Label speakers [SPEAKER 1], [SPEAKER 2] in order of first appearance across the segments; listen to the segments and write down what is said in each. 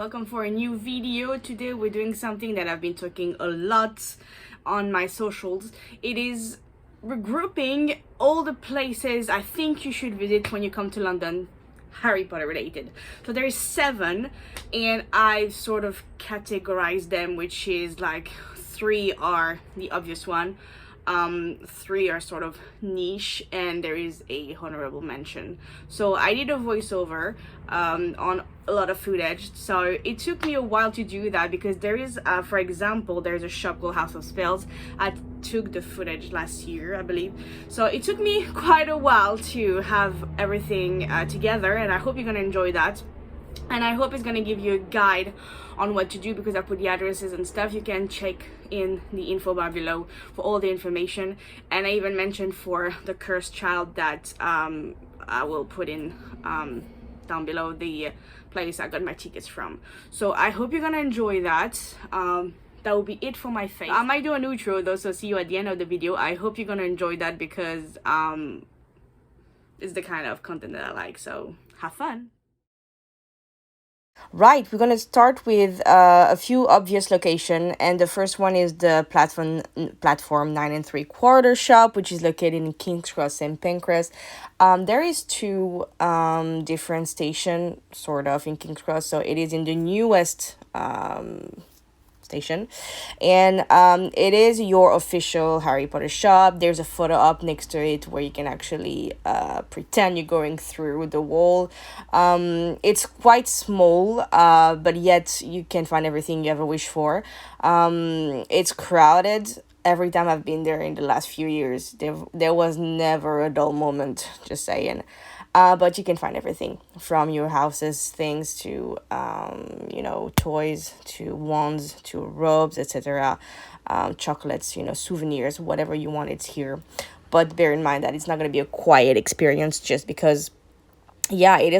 [SPEAKER 1] welcome for a new video. Today we're doing something that I've been talking a lot on my socials. It is regrouping all the places I think you should visit when you come to London, Harry Potter related. So there is 7 and I've sort of categorized them, which is like 3 are the obvious one, 3 are sort of niche, and there is a honorable mention. So I did a voiceover on a lot of footage, so it took me a while to do that because there is for example, there's a shop called House of Spells. I took the footage last year, I believe, so it took me quite a while to have everything together, and I hope you're gonna enjoy that. And I hope it's going to give you a guide on what to do, because I put the addresses and stuff. You can check in the info bar below for all the information. And I even mentioned for the cursed child that I will put in down below the place I got my tickets from. So I hope you're going to enjoy that. That will be it for my face. I might do an outro though, so see you at the end of the video. I hope you're going to enjoy that because it's the kind of content that I like. So have fun. Right, we're gonna start with a few obvious location, and the first one is the platform 9 3/4 shop, which is located in King's Cross, St Pancras. There is 2 different station sort of in King's Cross, so it is in the newest station, and it is your official Harry Potter shop. There's a photo up next to it where you can actually pretend you're going through the wall. It's quite small, but yet you can find everything you ever wish for. It's crowded. Every time I've been there in the last few years, there was never a dull moment, just saying. But you can find everything from your house's things to, toys, to wands, to robes, etc. Chocolates, souvenirs, whatever you want, it's here. But bear in mind that it's not going to be a quiet experience, just because, yeah, it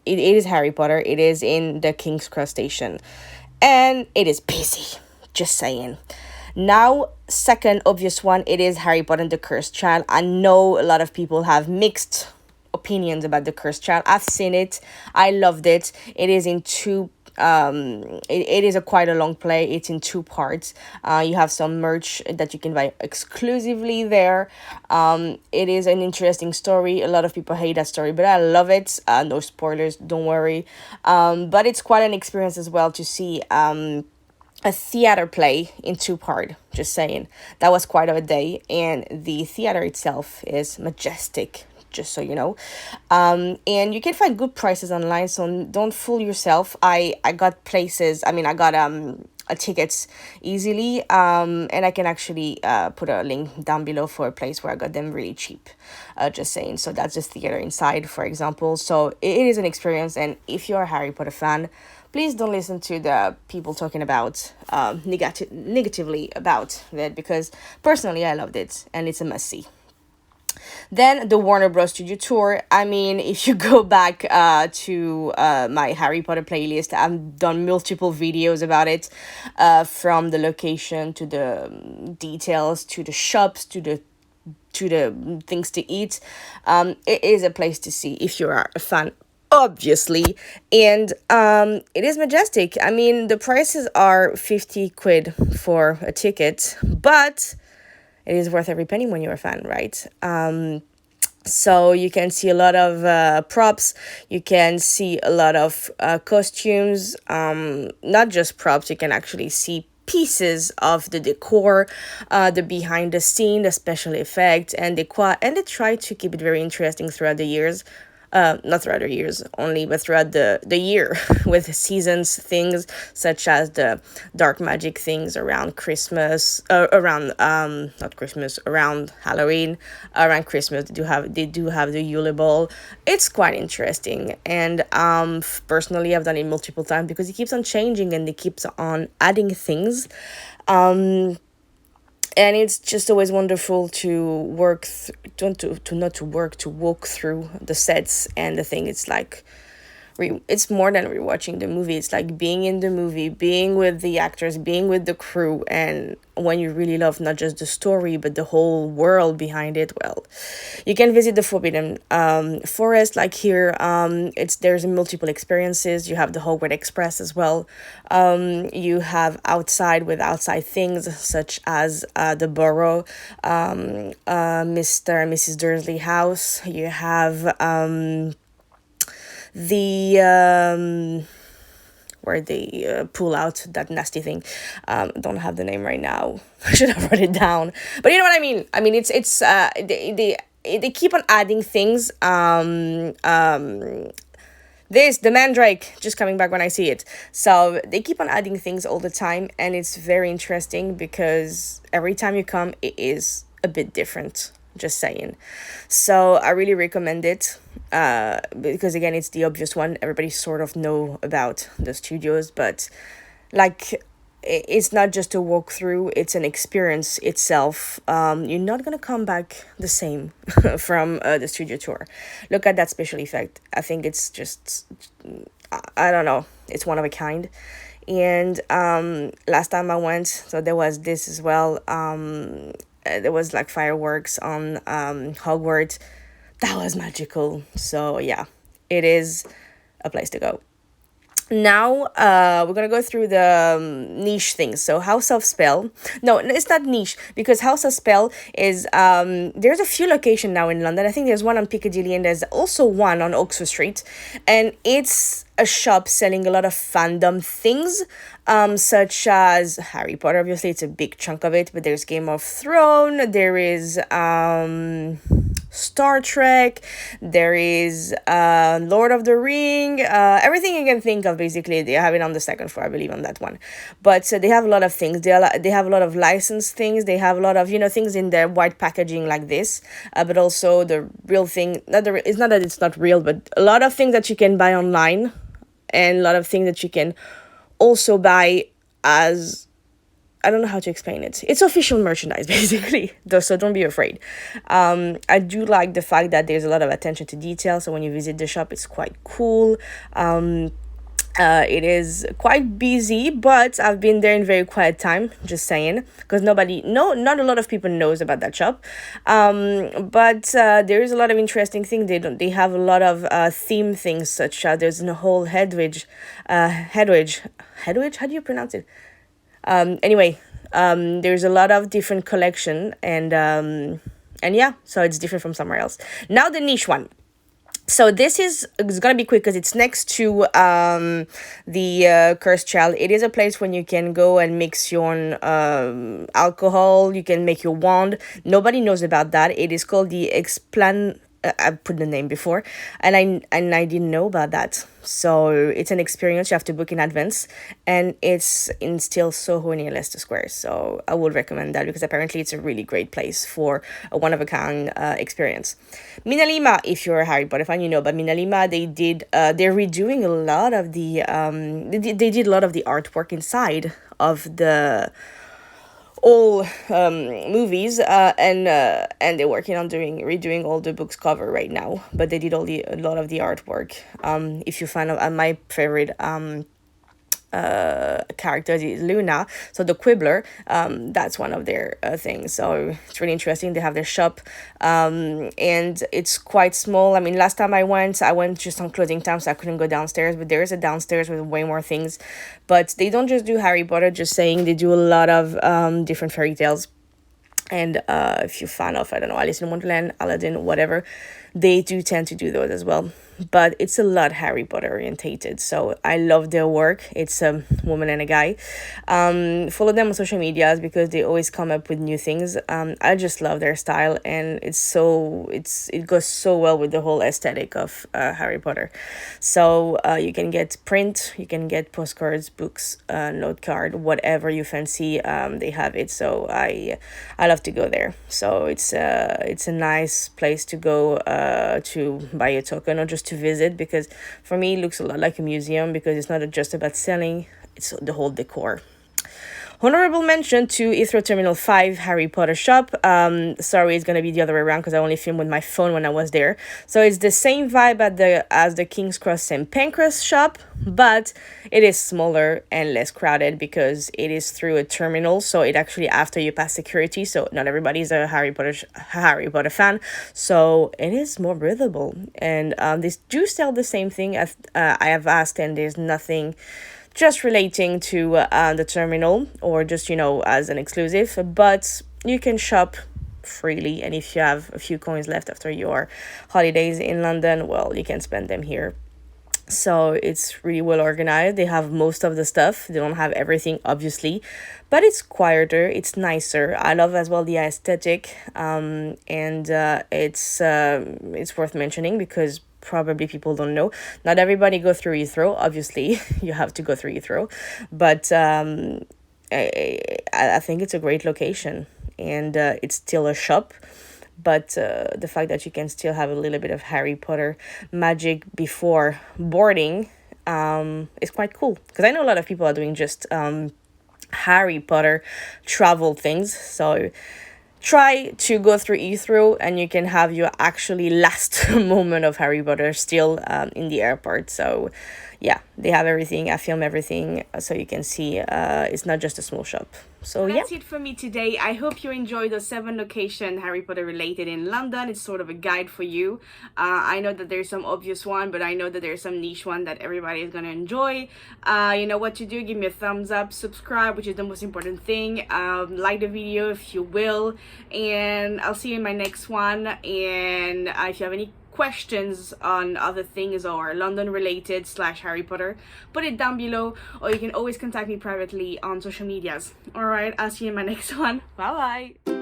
[SPEAKER 1] is Harry Potter. It is in the King's Cross station. And it is busy, just saying. Now, second obvious one, it is Harry Potter and the Cursed Child. I know a lot of people have mixed opinions about the Cursed Child. I've seen it. I loved it. It is in 2 it is quite a long play. It's in 2 parts. You have some merch that you can buy exclusively there. It is an interesting story. A lot of people hate that story, but I love it. No spoilers, don't worry. But it's quite an experience as well to see a theater play in 2 parts, just saying. That was quite a day, and the theater itself is majestic, just so you know. And you can find good prices online, so don't fool yourself. I got tickets easily, and I can actually put a link down below for a place where I got them really cheap, just saying. So that's just theater inside, for example. So it is an experience, and if you're a Harry Potter fan, please don't listen to the people talking about negatively about it, because personally I loved it and it's a must-see. Then the Warner Bros. Studio Tour. I mean, if you go back to my Harry Potter playlist, I've done multiple videos about it, from the location to the details to the shops to the things to eat. It is a place to see if you are a fan, obviously, and it is majestic. I mean, the prices are 50 quid for a ticket, but it is worth every penny when you're a fan, right? So you can see a lot of props. You can see a lot of costumes. Not just props. You can actually see pieces of the decor, the behind the scene, the special effects, and they try to keep it very interesting throughout the years. Not throughout the years only, but throughout the year with seasons things such as the dark magic things around Christmas, around Halloween, around Christmas. They do have the Yule Ball. It's quite interesting, and personally I've done it multiple times because it keeps on changing and it keeps on adding things. And it's just always wonderful to walk through the sets and the thing. It's like it's more than rewatching the movie. It's like being in the movie, being with the actors, being with the crew, and when you really love not just the story but the whole world behind it, well, you can visit the Forbidden Forest. Like here, it's there's multiple experiences. You have the Hogwarts Express as well. You have outside with outside things such as the Burrow, Mr. and Mrs. Dursley house. You have the where they pull out that nasty thing. Don't have the name right now. I should have wrote it down. But you know what I mean. I mean, it's they keep on adding things. This the Mandrake just coming back when I see it. So they keep on adding things all the time, and it's very interesting because every time you come, it is a bit different. Just saying. So I really recommend it. Because again, it's the obvious one. Everybody sort of know about the studios, but like it's not just a walkthrough, it's an experience itself. You're not gonna come back the same from the studio tour. Look at that special effect. I think it's just I don't know, it's one of a kind. And last time I went, so there was this as well. There was like fireworks on Hogwarts. That was magical. So yeah, it is a place to go. Now we're gonna go through the niche things. So House of Spell, no, it's not niche, because House of Spell is there's a few locations now in London. I think there's one on Piccadilly and there's also one on Oxford Street, and it's a shop selling a lot of fandom things, such as Harry Potter. Obviously it's a big chunk of it, but there's Game of Thrones, there is Star Trek, there is Lord of the Ring, everything you can think of. Basically they have it on the second floor, I believe, on that one. But so they have a lot of things. They have a lot of licensed things. They have a lot of, you know, things in their white packaging like this, but also the real thing. It's not that it's not real, but a lot of things that you can buy online, and a lot of things that you can also buy as, I don't know how to explain it. It's official merchandise, basically. So don't be afraid. I do like the fact that there's a lot of attention to detail. So when you visit the shop, it's quite cool. It is quite busy, but I've been there in very quiet time, just saying, because not a lot of people knows about that shop. But there is a lot of interesting things. They have a lot of theme things, such as there's a whole Hedwig, how do you pronounce it? Anyway, there's a lot of different collection, and yeah, so it's different from somewhere else. Now the niche one. So this is, it's gonna be quick because it's next to the Cursed Child. It is a place when you can go and mix your own alcohol. You can make your wand. Nobody knows about that. It is called the I put the name before, and I didn't know about that. So it's an experience. You have to book in advance, and it's in still Soho near Leicester Square. So I would recommend that because apparently it's a really great place for a one of a kind experience. Mina Lima, if you're a Harry Potter fan, you know. But Mina Lima, they're redoing a lot of the they did a lot of the artwork inside of the all movies, and they're working on redoing all the books cover right now, but they did a lot of the artwork. If you find my favorite characters is Luna, so the Quibbler, that's one of their things. So it's really interesting. They have their shop, and it's quite small. I mean, last time I went just on closing time, so I couldn't go downstairs, but there is a downstairs with way more things. But they don't just do Harry Potter, just saying, they do a lot of different fairy tales. And if you're a fan of, I don't know, Alice in Wonderland, Aladdin, whatever, they do tend to do those as well. But it's a lot Harry Potter orientated, so I love their work. It's a woman and a guy. Follow them on social medias because they always come up with new things. I just love their style, and it goes so well with the whole aesthetic of Harry Potter. So you can get print, you can get postcards, books, note card, whatever you fancy. They have it. So I love to go there. So it's a nice place to go to buy a token or just to visit, because for me it looks a lot like a museum, because it's not just about selling, it's the whole decor. Honorable mention to Heathrow Terminal 5 Harry Potter shop. Sorry, it's gonna be the other way around because I only filmed with my phone when I was there. So it's the same vibe as the King's Cross St Pancras shop, but it is smaller and less crowded because it is through a terminal. So it actually after you pass security. So not everybody's a Harry Potter fan. So it is more breathable, and they do sell the same thing. I have asked, and there's nothing just relating to the terminal or just, as an exclusive, but you can shop freely. And if you have a few coins left after your holidays in London, well, you can spend them here. So it's really well organized. They have most of the stuff. They don't have everything, obviously, but it's quieter. It's nicer. I love as well the aesthetic. And it's worth mentioning because probably people don't know. Not everybody go through Heathrow. Obviously, you have to go through Heathrow, but I think it's a great location, and it's still a shop. But the fact that you can still have a little bit of Harry Potter magic before boarding is quite cool. Because I know a lot of people are doing just Harry Potter travel things. So try to go through Heathrow and you can have your actually last moment of Harry Potter still in the airport. So yeah, they have everything. I film everything so you can see it's not just a small shop. So that's it for me today. I hope you enjoyed the 7 locations Harry Potter related in London. It's sort of a guide for you. I know that there's some obvious one, but I know that there's some niche one that everybody is going to enjoy. You know what to do. Give me a thumbs up, subscribe, which is the most important thing. Like the video if you will. And I'll see you in my next one. And if you have any questions on other things or London related / Harry Potter, put it down below, or you can always contact me privately on social medias. All right, I'll see you in my next one. Bye bye.